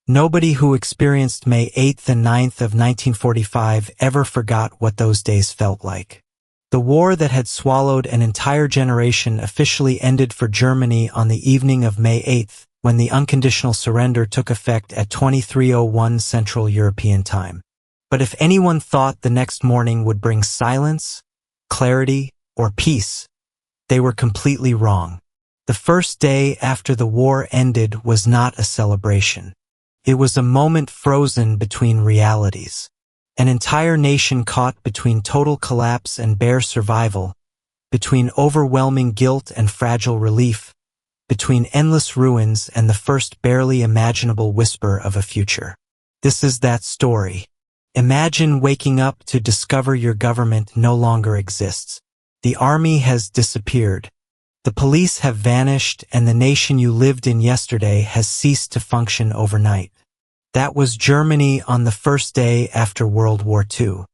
Nobody who experienced May 8th and 9th of 1945 ever forgot what those days felt like. The war that had swallowed an entire generation officially ended for Germany on the evening of May 8th, when the unconditional surrender took effect at 23:01 Central European Time. But if anyone thought the next morning would bring silence, clarity, or peace, they were completely wrong. The first day after the war ended was not a celebration. It was a moment frozen between realities. An entire nation caught between total collapse and bare survival, between overwhelming guilt and fragile relief, between endless ruins and the first barely imaginable whisper of a future. This is that story. Imagine waking up to discover your government no longer exists. The army has disappeared. The police have vanished, and the nation you lived in yesterday has ceased to function overnight. That was Germany on the first day after World War II.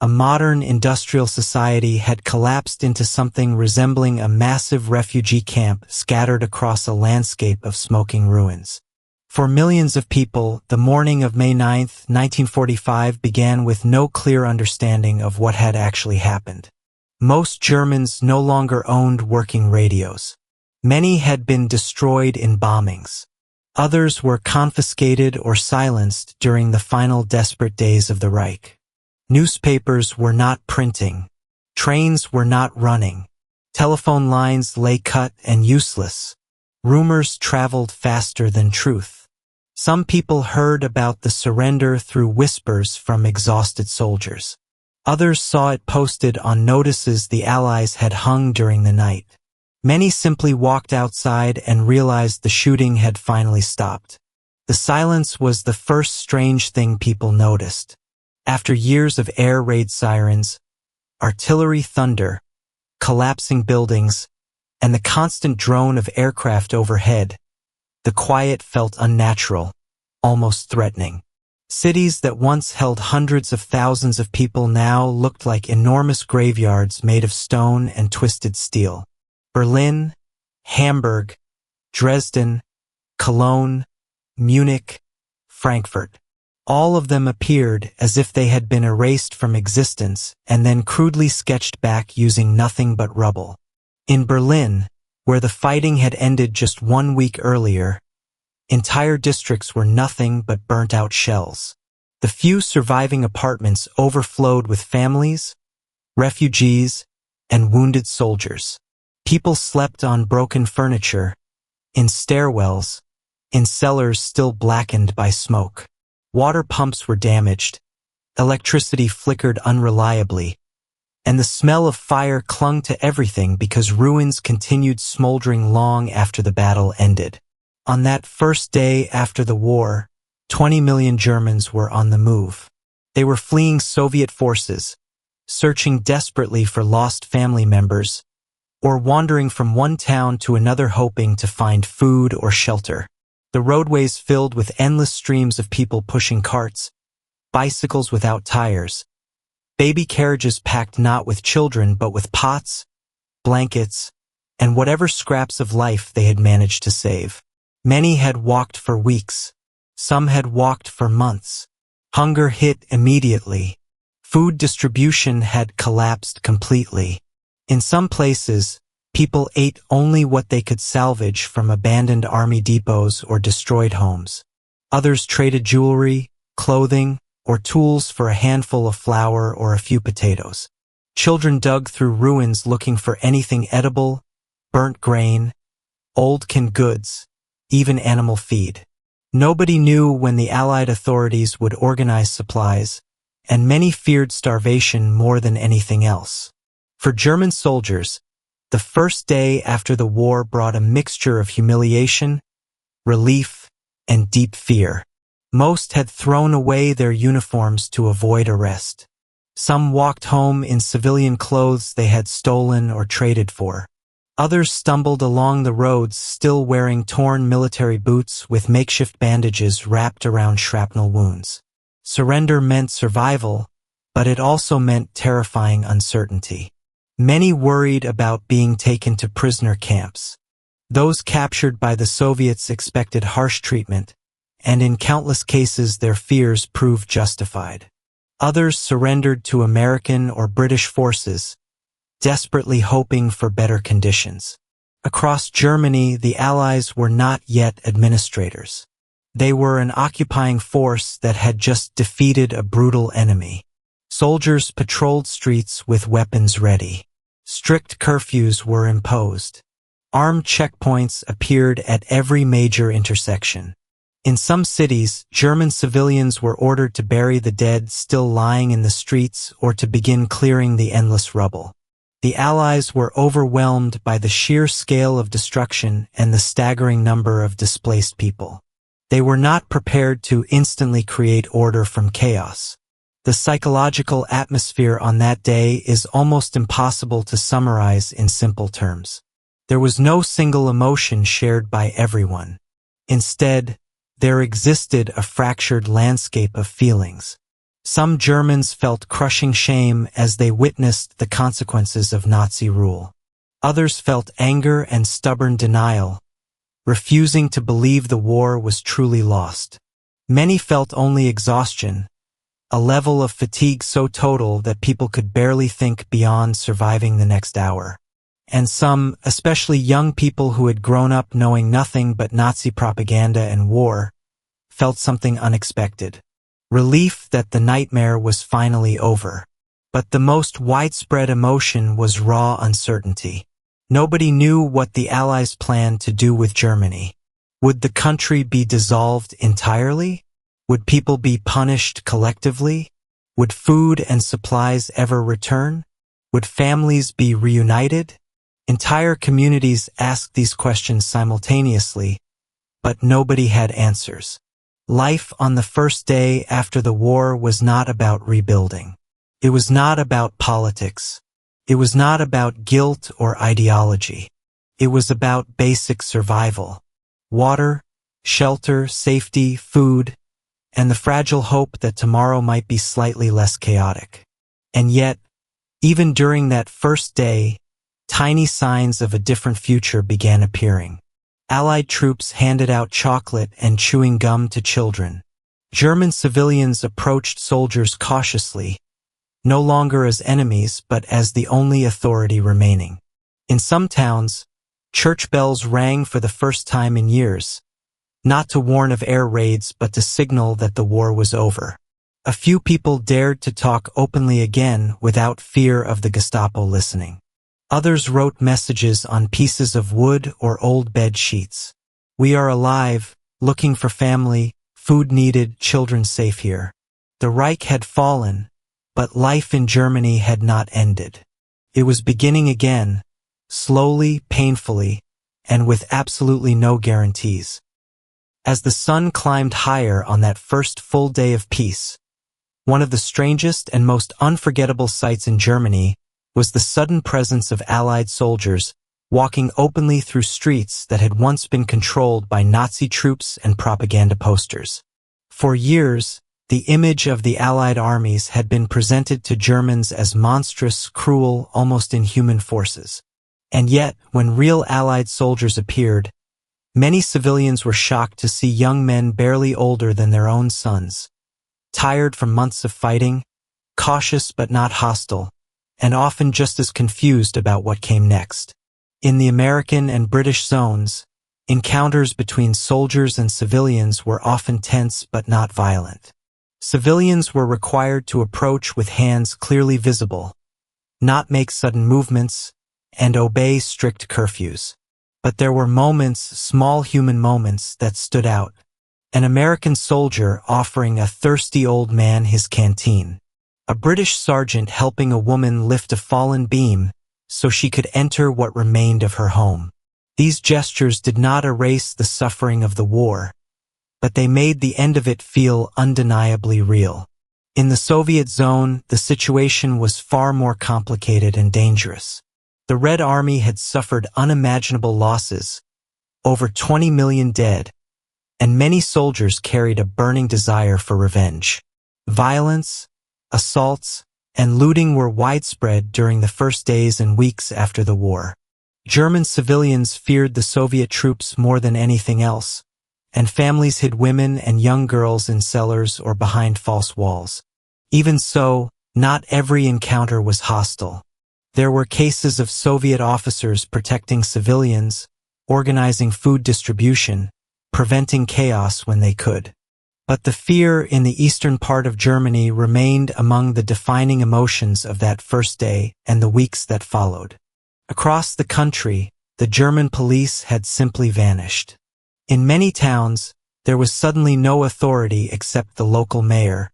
A modern industrial society had collapsed into something resembling a massive refugee camp scattered across a landscape of smoking ruins. For millions of people, the morning of May 9, 1945 began with no clear understanding of what had actually happened. Most Germans no longer owned working radios. Many had been destroyed in bombings. Others were confiscated or silenced during the final desperate days of the Reich. Newspapers were not printing. Trains were not running. Telephone lines lay cut and useless. Rumors traveled faster than truth. Some people heard about the surrender through whispers from exhausted soldiers. Others saw it posted on notices the Allies had hung during the night. Many simply walked outside and realized the shooting had finally stopped. The silence was the first strange thing people noticed. After years of air raid sirens, artillery thunder, collapsing buildings, and the constant drone of aircraft overhead, the quiet felt unnatural, almost threatening. Cities that once held hundreds of thousands of people now looked like enormous graveyards made of stone and twisted steel. Berlin, Hamburg, Dresden, Cologne, Munich, Frankfurt. All of them appeared as if they had been erased from existence and then crudely sketched back using nothing but rubble. In Berlin, where the fighting had ended just 1 week earlier, entire districts were nothing but burnt-out shells. The few surviving apartments overflowed with families, refugees, and wounded soldiers. People slept on broken furniture, in stairwells, in cellars still blackened by smoke. Water pumps were damaged, electricity flickered unreliably, and the smell of fire clung to everything because ruins continued smoldering long after the battle ended. On that first day after the war, 20 million Germans were on the move. They were fleeing Soviet forces, searching desperately for lost family members, or wandering from one town to another hoping to find food or shelter. The roadways filled with endless streams of people pushing carts, bicycles without tires, baby carriages packed not with children but with pots, blankets, and whatever scraps of life they had managed to save. Many had walked for weeks. Some had walked for months. Hunger hit immediately. Food distribution had collapsed completely. In some places, people ate only what they could salvage from abandoned army depots or destroyed homes. Others traded jewelry, clothing, or tools for a handful of flour or a few potatoes. Children dug through ruins looking for anything edible, burnt grain, old canned goods, even animal feed. Nobody knew when the Allied authorities would organize supplies, and many feared starvation more than anything else. For German soldiers, the first day after the war brought a mixture of humiliation, relief, and deep fear. Most had thrown away their uniforms to avoid arrest. Some walked home in civilian clothes they had stolen or traded for. Others stumbled along the roads still wearing torn military boots with makeshift bandages wrapped around shrapnel wounds. Surrender meant survival, but it also meant terrifying uncertainty. Many worried about being taken to prisoner camps. Those captured by the Soviets expected harsh treatment, and in countless cases their fears proved justified. Others surrendered to American or British forces, desperately hoping for better conditions. Across Germany, the Allies were not yet administrators. They were an occupying force that had just defeated a brutal enemy. Soldiers patrolled streets with weapons ready. Strict curfews were imposed. Armed checkpoints appeared at every major intersection. In some cities, German civilians were ordered to bury the dead still lying in the streets or to begin clearing the endless rubble. The Allies were overwhelmed by the sheer scale of destruction and the staggering number of displaced people. They were not prepared to instantly create order from chaos. The psychological atmosphere on that day is almost impossible to summarize in simple terms. There was no single emotion shared by everyone. Instead, there existed a fractured landscape of feelings. Some Germans felt crushing shame as they witnessed the consequences of Nazi rule. Others felt anger and stubborn denial, refusing to believe the war was truly lost. Many felt only exhaustion, a level of fatigue so total that people could barely think beyond surviving the next hour. And some, especially young people who had grown up knowing nothing but Nazi propaganda and war, felt something unexpected. Relief that the nightmare was finally over. But the most widespread emotion was raw uncertainty. Nobody knew what the Allies planned to do with Germany. Would the country be dissolved entirely? Would people be punished collectively? Would food and supplies ever return? Would families be reunited? Entire communities asked these questions simultaneously, but nobody had answers. Life on the first day after the war was not about rebuilding. It was not about politics. It was not about guilt or ideology. It was about basic survival. Water, shelter, safety, food, and the fragile hope that tomorrow might be slightly less chaotic. And yet, even during that first day, tiny signs of a different future began appearing. Allied troops handed out chocolate and chewing gum to children. German civilians approached soldiers cautiously, no longer as enemies but as the only authority remaining. In some towns, church bells rang for the first time in years, not to warn of air raids but to signal that the war was over. A few people dared to talk openly again without fear of the Gestapo listening. Others wrote messages on pieces of wood or old bed sheets. We are alive, looking for family, food needed, children safe here. The Reich had fallen, but life in Germany had not ended. It was beginning again, slowly, painfully, and with absolutely no guarantees. As the sun climbed higher on that first full day of peace, one of the strangest and most unforgettable sights in Germany was the sudden presence of Allied soldiers walking openly through streets that had once been controlled by Nazi troops and propaganda posters. For years, the image of the Allied armies had been presented to Germans as monstrous, cruel, almost inhuman forces. And yet, when real Allied soldiers appeared, many civilians were shocked to see young men barely older than their own sons, tired from months of fighting, cautious but not hostile, and often just as confused about what came next. In the American and British zones, encounters between soldiers and civilians were often tense but not violent. Civilians were required to approach with hands clearly visible, not make sudden movements, and obey strict curfews. But there were moments, small human moments, that stood out. An American soldier offering a thirsty old man his canteen. A British sergeant helping a woman lift a fallen beam so she could enter what remained of her home. These gestures did not erase the suffering of the war, but they made the end of it feel undeniably real. In the Soviet zone, the situation was far more complicated and dangerous. The Red Army had suffered unimaginable losses, over 20 million dead, and many soldiers carried a burning desire for revenge. Violence, assaults, and looting were widespread during the first days and weeks after the war. German civilians feared the Soviet troops more than anything else, and families hid women and young girls in cellars or behind false walls. Even so, not every encounter was hostile. There were cases of Soviet officers protecting civilians, organizing food distribution, preventing chaos when they could. But the fear in the eastern part of Germany remained among the defining emotions of that first day and the weeks that followed. Across the country, the German police had simply vanished. In many towns, there was suddenly no authority except the local mayor,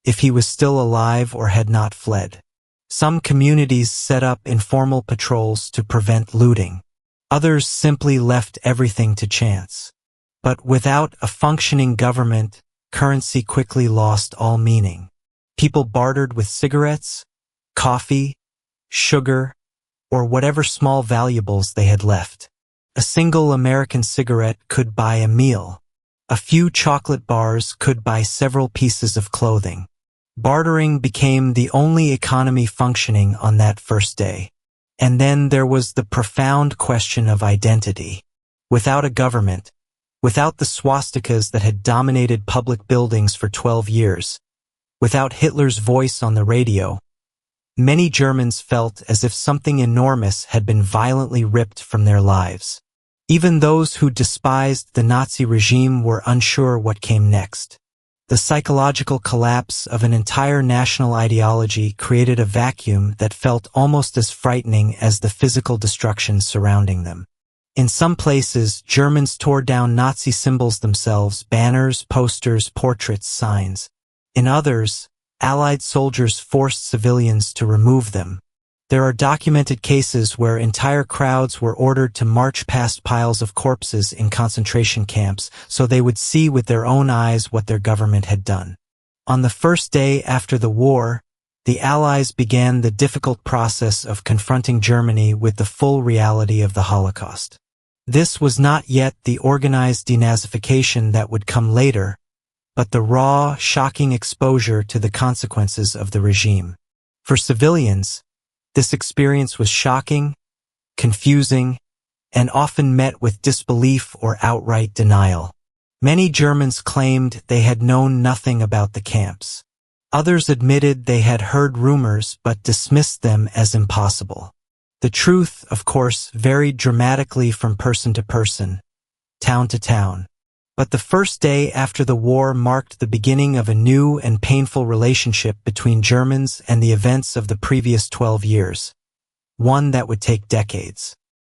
if he was still alive or had not fled. Some communities set up informal patrols to prevent looting. Others simply left everything to chance. But without a functioning government, currency quickly lost all meaning. People bartered with cigarettes, coffee, sugar, or whatever small valuables they had left. A single American cigarette could buy a meal. A few chocolate bars could buy several pieces of clothing. Bartering became the only economy functioning on that first day. And then there was the profound question of identity. Without a government, without the swastikas that had dominated public buildings for 12 years, without Hitler's voice on the radio, many Germans felt as if something enormous had been violently ripped from their lives. Even those who despised the Nazi regime were unsure what came next. The psychological collapse of an entire national ideology created a vacuum that felt almost as frightening as the physical destruction surrounding them. In some places, Germans tore down Nazi symbols themselves, banners, posters, portraits, signs. In others, Allied soldiers forced civilians to remove them. There are documented cases where entire crowds were ordered to march past piles of corpses in concentration camps so they would see with their own eyes what their government had done. On the first day after the war, the Allies began the difficult process of confronting Germany with the full reality of the Holocaust. This was not yet the organized denazification that would come later, but the raw, shocking exposure to the consequences of the regime. For civilians, this experience was shocking, confusing, and often met with disbelief or outright denial. Many Germans claimed they had known nothing about the camps. Others admitted they had heard rumors but dismissed them as impossible. The truth, of course, varied dramatically from person to person, town to town. But the first day after the war marked the beginning of a new and painful relationship between Germans and the events of the previous 12 years, one that would take decades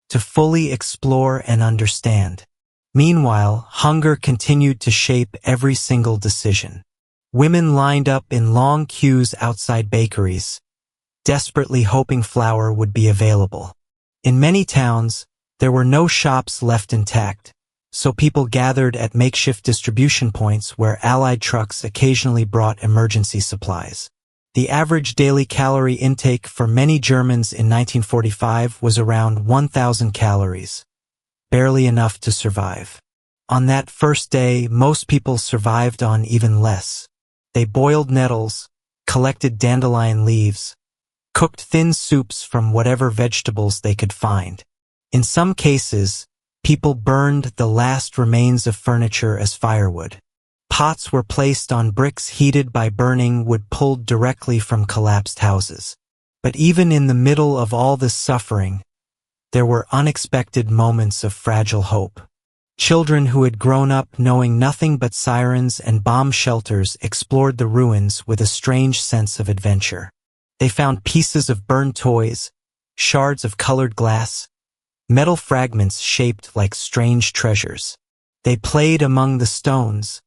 to fully explore and understand. Meanwhile, hunger continued to shape every single decision. Women lined up in long queues outside bakeries, desperately hoping flour would be available. In many towns, there were no shops left intact, so people gathered at makeshift distribution points where Allied trucks occasionally brought emergency supplies. The average daily calorie intake for many Germans in 1945 was around 1,000 calories, barely enough to survive. On that first day, most people survived on even less. They boiled nettles, collected dandelion leaves, cooked thin soups from whatever vegetables they could find. In some cases, people burned the last remains of furniture as firewood. Pots were placed on bricks heated by burning wood pulled directly from collapsed houses. But even in the middle of all this suffering, there were unexpected moments of fragile hope. Children who had grown up knowing nothing but sirens and bomb shelters explored the ruins with a strange sense of adventure. They found pieces of burned toys, shards of colored glass, metal fragments shaped like strange treasures. They played among the stones,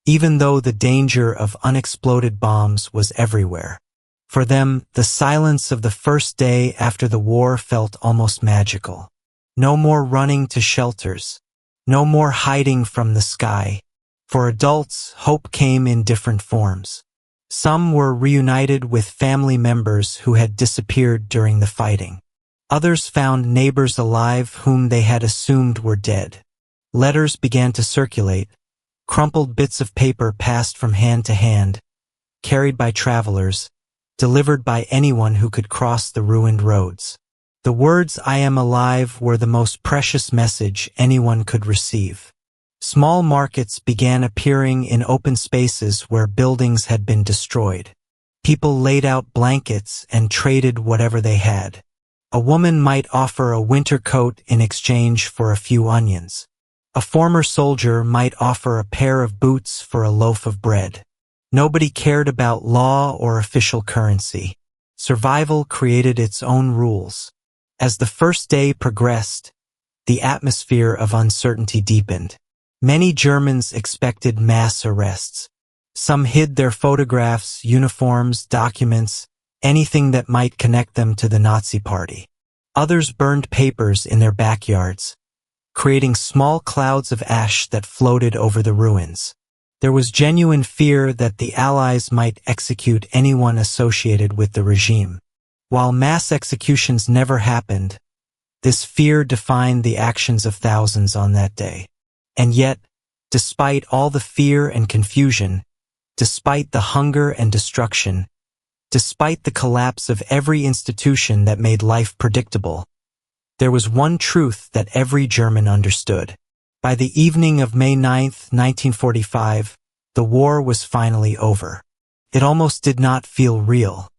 even though the danger of unexploded bombs was everywhere. For them, the silence of the first day after the war felt almost magical. No more running to shelters. No more hiding from the sky. For adults, hope came in different forms. Some were reunited with family members who had disappeared during the fighting. Others found neighbors alive whom they had assumed were dead. Letters began to circulate, crumpled bits of paper passed from hand to hand, carried by travelers, delivered by anyone who could cross the ruined roads. The words "I am alive" were the most precious message anyone could receive. Small markets began appearing in open spaces where buildings had been destroyed. People laid out blankets and traded whatever they had. A woman might offer a winter coat in exchange for a few onions. A former soldier might offer a pair of boots for a loaf of bread. Nobody cared about law or official currency. Survival created its own rules. As the first day progressed, the atmosphere of uncertainty deepened. Many Germans expected mass arrests. Some hid their photographs, uniforms, documents, anything that might connect them to the Nazi Party. Others burned papers in their backyards, creating small clouds of ash that floated over the ruins. There was genuine fear that the Allies might execute anyone associated with the regime. While mass executions never happened, this fear defined the actions of thousands on that day. And yet, despite all the fear and confusion, despite the hunger and destruction, despite the collapse of every institution that made life predictable, there was one truth that every German understood. By the evening of May 9, 1945, the war was finally over. It almost did not feel real.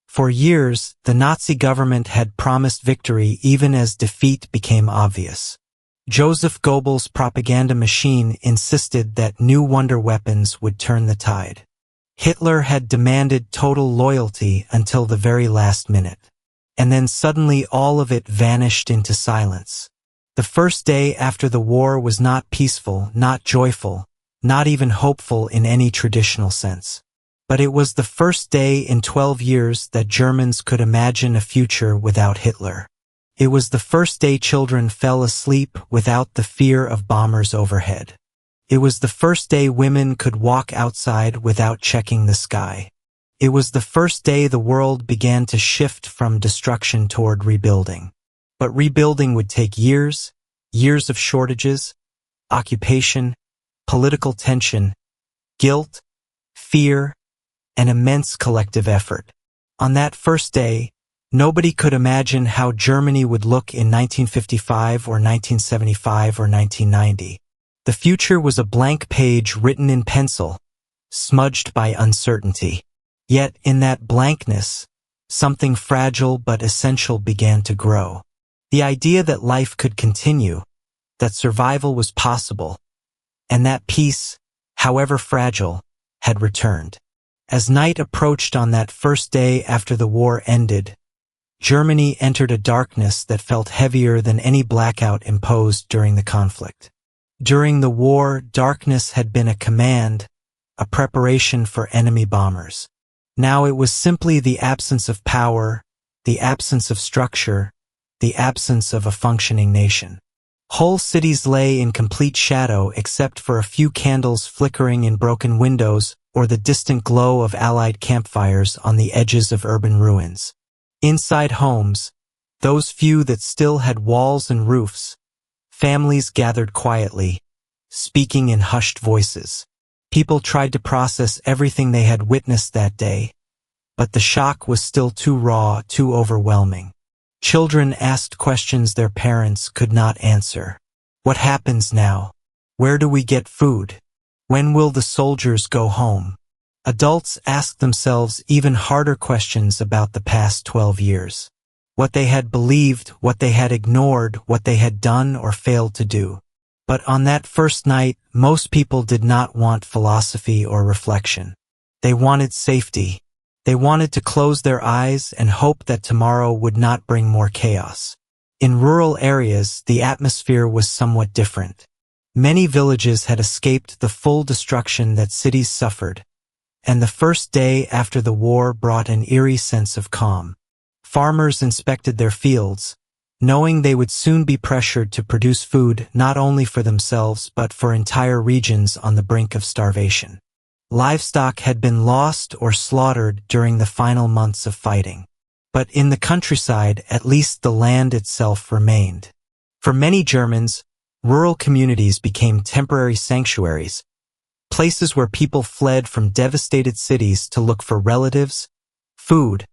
For years, the Nazi government had promised victory even as defeat became obvious. Joseph Goebbels' propaganda machine insisted that new wonder weapons would turn the tide. Hitler had demanded total loyalty until the very last minute. And then suddenly all of it vanished into silence. The first day after the war was not peaceful, not joyful, not even hopeful in any traditional sense. But it was the first day in 12 years that Germans could imagine a future without Hitler. It was the first day children fell asleep without the fear of bombers overhead. It was the first day women could walk outside without checking the sky. It was the first day the world began to shift from destruction toward rebuilding. But rebuilding would take years, years of shortages, occupation, political tension, guilt, fear, and immense collective effort. On that first day, nobody could imagine how Germany would look in 1955 or 1975 or 1990. The future was a blank page written in pencil, smudged by uncertainty. Yet in that blankness, something fragile but essential began to grow. The idea that life could continue, that survival was possible, and that peace, however fragile, had returned. As night approached on that first day after the war ended, Germany entered a darkness that felt heavier than any blackout imposed during the conflict. During the war, darkness had been a command, a preparation for enemy bombers. Now it was simply the absence of power, the absence of structure, the absence of a functioning nation. Whole cities lay in complete shadow except for a few candles flickering in broken windows or the distant glow of Allied campfires on the edges of urban ruins. Inside homes, those few that still had walls and roofs, families gathered quietly, speaking in hushed voices. People tried to process everything they had witnessed that day, but the shock was still too raw, too overwhelming. Children asked questions their parents could not answer. What happens now? Where do we get food? When will the soldiers go home? Adults asked themselves even harder questions about the past 12 years. What they had believed, what they had ignored, what they had done or failed to do. But on that first night, most people did not want philosophy or reflection. They wanted safety. They wanted to close their eyes and hope that tomorrow would not bring more chaos. In rural areas, the atmosphere was somewhat different. Many villages had escaped the full destruction that cities suffered, and the first day after the war brought an eerie sense of calm. Farmers inspected their fields, knowing they would soon be pressured to produce food not only for themselves but for entire regions on the brink of starvation. Livestock had been lost or slaughtered during the final months of fighting. But in the countryside, at least the land itself remained. For many Germans, rural communities became temporary sanctuaries, places where people fled from devastated cities to look for relatives, food,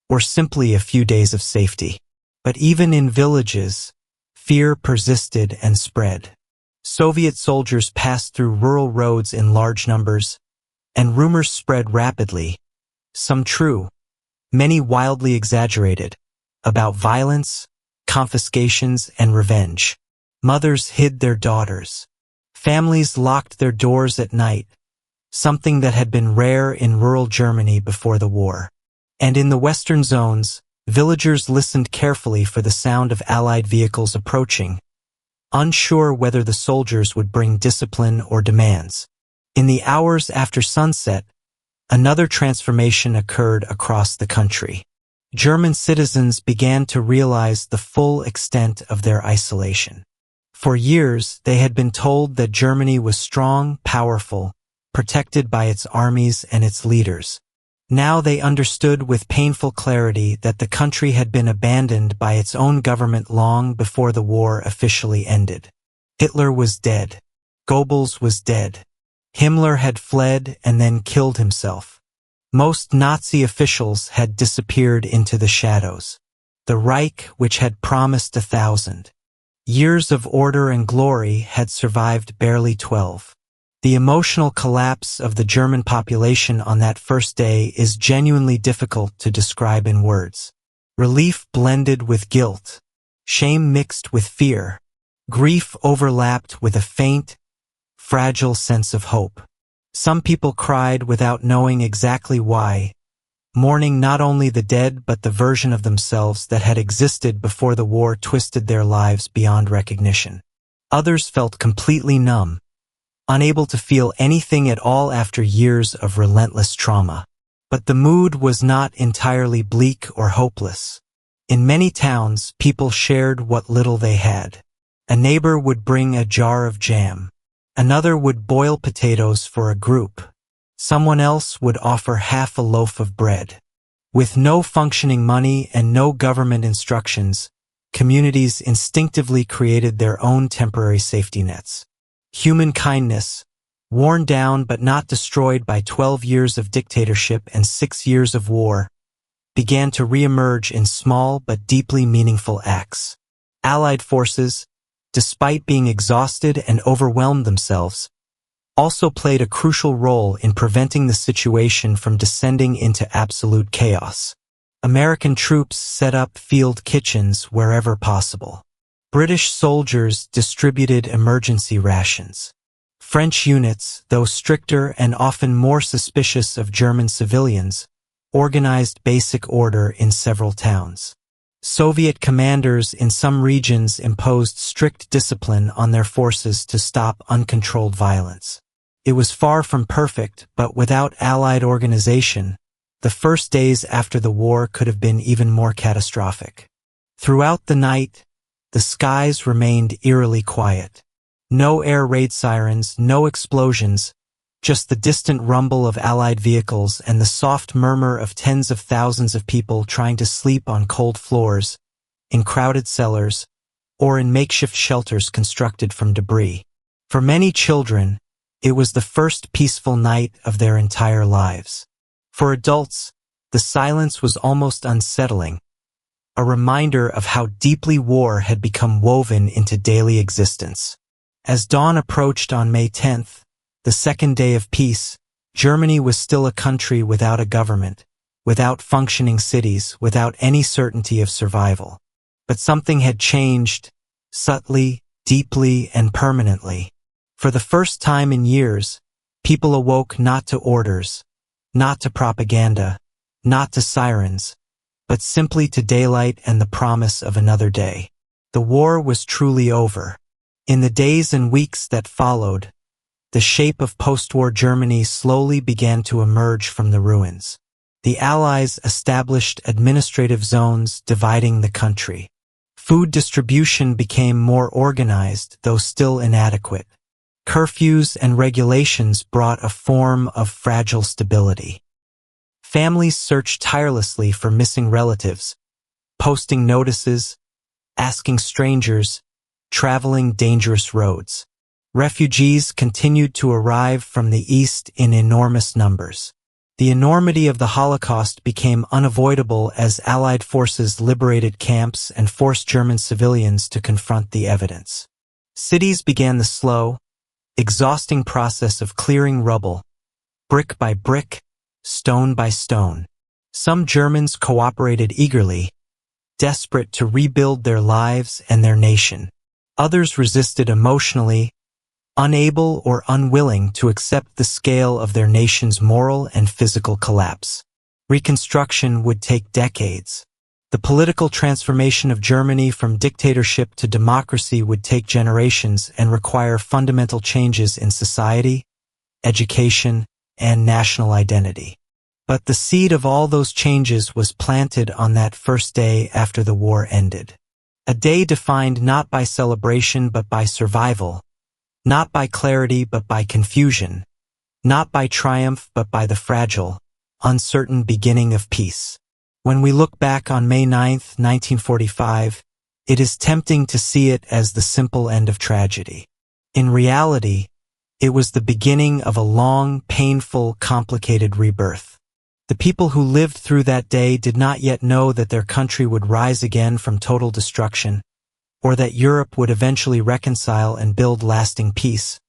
or simply a few days of safety. But even in villages, fear persisted and spread. Soviet soldiers passed through rural roads in large numbers, and rumors spread rapidly, some true, many wildly exaggerated, about violence, confiscations, and revenge. Mothers hid their daughters. Families locked their doors at night, something that had been rare in rural Germany before the war. And in the western zones, villagers listened carefully for the sound of Allied vehicles approaching, unsure whether the soldiers would bring discipline or demands. In the hours after sunset, another transformation occurred across the country. German citizens began to realize the full extent of their isolation. For years, they had been told that Germany was strong, powerful, protected by its armies and its leaders. Now they understood with painful clarity that the country had been abandoned by its own government long before the war officially ended. Hitler was dead. Goebbels was dead. Himmler had fled and then killed himself. Most Nazi officials had disappeared into the shadows. The Reich, which had promised 1,000 years of order and glory, had survived barely 12. The emotional collapse of the German population on that first day is genuinely difficult to describe in words. Relief blended with guilt, shame mixed with fear, grief overlapped with a faint, fragile sense of hope. Some people cried without knowing exactly why, mourning not only the dead but the version of themselves that had existed before the war twisted their lives beyond recognition. Others felt completely numb, unable to feel anything at all after years of relentless trauma. But the mood was not entirely bleak or hopeless. In many towns, people shared what little they had. A neighbor would bring a jar of jam. Another would boil potatoes for a group. Someone else would offer half a loaf of bread. With no functioning money and no government instructions, communities instinctively created their own temporary safety nets. Human kindness, worn down but not destroyed by 12 years of dictatorship and 6 years of war, began to reemerge in small but deeply meaningful acts. Allied forces, despite being exhausted and overwhelmed themselves, also played a crucial role in preventing the situation from descending into absolute chaos. American troops set up field kitchens wherever possible. British soldiers distributed emergency rations. French units, though stricter and often more suspicious of German civilians, organized basic order in several towns. Soviet commanders in some regions imposed strict discipline on their forces to stop uncontrolled violence. It was far from perfect, but without Allied organization, the first days after the war could have been even more catastrophic. Throughout the night, the skies remained eerily quiet. No air raid sirens, no explosions, just the distant rumble of Allied vehicles and the soft murmur of tens of thousands of people trying to sleep on cold floors, in crowded cellars, or in makeshift shelters constructed from debris. For many children, it was the first peaceful night of their entire lives. For adults, the silence was almost unsettling, a reminder of how deeply war had become woven into daily existence. As dawn approached on May 10th, the second day of peace, Germany was still a country without a government, without functioning cities, without any certainty of survival. But something had changed, subtly, deeply, and permanently. For the first time in years, people awoke not to orders, not to propaganda, not to sirens, but simply to daylight and the promise of another day. The war was truly over. In the days and weeks that followed, the shape of post-war Germany slowly began to emerge from the ruins. The Allies established administrative zones dividing the country. Food distribution became more organized, though still inadequate. Curfews and regulations brought a form of fragile stability. Families searched tirelessly for missing relatives, posting notices, asking strangers, traveling dangerous roads. Refugees continued to arrive from the east in enormous numbers. The enormity of the Holocaust became unavoidable as Allied forces liberated camps and forced German civilians to confront the evidence. Cities began the slow, exhausting process of clearing rubble, brick by brick, stone by stone. Some Germans cooperated eagerly, desperate to rebuild their lives and their nation. Others resisted emotionally, unable or unwilling to accept the scale of their nation's moral and physical collapse. Reconstruction would take decades. The political transformation of Germany from dictatorship to democracy would take generations and require fundamental changes in society, education, and national identity. But the seed of all those changes was planted on that first day after the war ended. A day defined not by celebration but by survival, not by clarity but by confusion, not by triumph but by the fragile, uncertain beginning of peace. When we look back on May 9th, 1945, it is tempting to see it as the simple end of tragedy. In reality, it was the beginning of a long, painful, complicated rebirth. The people who lived through that day did not yet know that their country would rise again from total destruction, or that Europe would eventually reconcile and build lasting peace,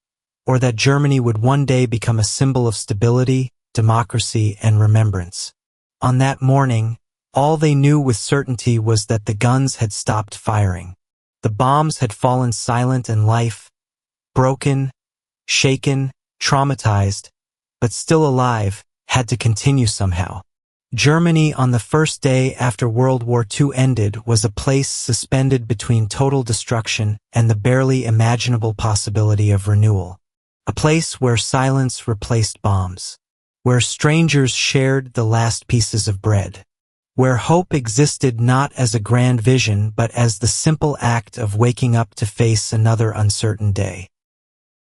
or that Germany would one day become a symbol of stability, democracy, and remembrance. On that morning, all they knew with certainty was that the guns had stopped firing. The bombs had fallen silent and life, broken, shaken, traumatized, but still alive, had to continue somehow. Germany on the first day after World War II ended was a place suspended between total destruction and the barely imaginable possibility of renewal. A place where silence replaced bombs, where strangers shared the last pieces of bread, where hope existed not as a grand vision but as the simple act of waking up to face another uncertain day.